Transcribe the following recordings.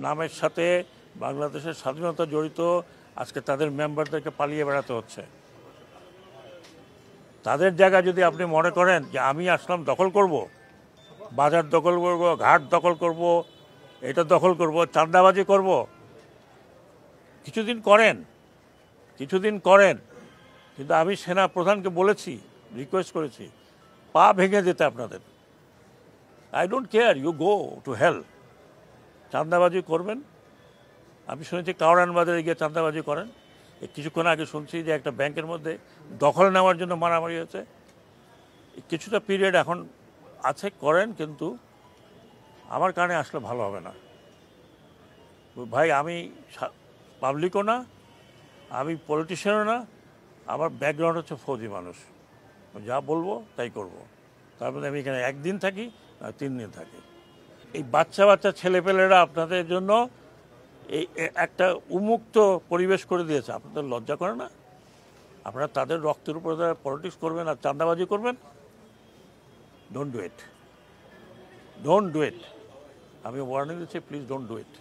নামের সাথে বাংলাদেশের স্বাধীনতা জড়িত, আজকে তাদের মেম্বারদেরকে পালিয়ে বেড়াতে হচ্ছে। তাদের জায়গা যদি আপনি মনে করেন যে আমি আসলাম দখল করব, বাজার দখল করব, ঘাট দখল করব, এটা দখল করব, চাঁদাবাজি করব, কিছুদিন করেন, কিন্তু আমি সেনা প্রধানকে বলেছি, রিকোয়েস্ট করেছি, পা ভেঙে যেতে আপনাদের। I don't care, you go to hell. চাঁদাবাজি করবেন, আমি শুনেছি কাওড়ান বাজারে গিয়ে চাঁদাবাজি করেন। কিছুক্ষণ আগে শুনছি যে একটা ব্যাংকের মধ্যে দখল নেওয়ার জন্য মারামারি হয়েছে। কিছুটা পিরিয়ড এখন আছে, করেন, কিন্তু আমার কানে আসলে ভালো হবে না ভাই। আমি পাবলিকও না, আমি পলিটিশিয়ানও না, আমার ব্যাকগ্রাউন্ড হচ্ছে ফৌজি মানুষ। যা বলবো তাই করব। তারপরে আমি এখানে একদিন থাকি না 3 দিন থাকি। এই বাচ্চা ছেলেপেলেরা আপনাদের জন্য এই একটা উন্মুক্ত পরিবেশ করে দিয়েছে। আপনাদের লজ্জা করে না? আপনারা তাদের রক্তের উপরে পলিটিক্স করবেন আর চাঁদাবাজি করবেন? Don't do it. আমি ওয়ার্নিং দিচ্ছি, প্লিজ ডোন্ট ডু ইট।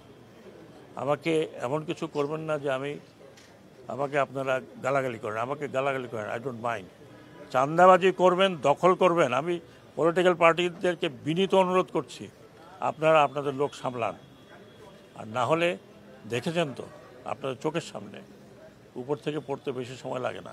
আমাকে এমন কিছু করবেন না যে আমাকে আপনারা গালাগালি করেন। আমাকে গালাগালি করেন, আই ডোন্ট মাইন্ড। চাঁদাবাজি করবেন, দখল করবেন, আমি পলিটিক্যাল পার্টিদেরকে বিনীত অনুরোধ করছি, আপনারা আপনাদের লোক সামলান। আর না হলে দেখেছেন তো আপনাদের চোখের সামনে, উপর থেকে পড়তে বেশি সময় লাগে না।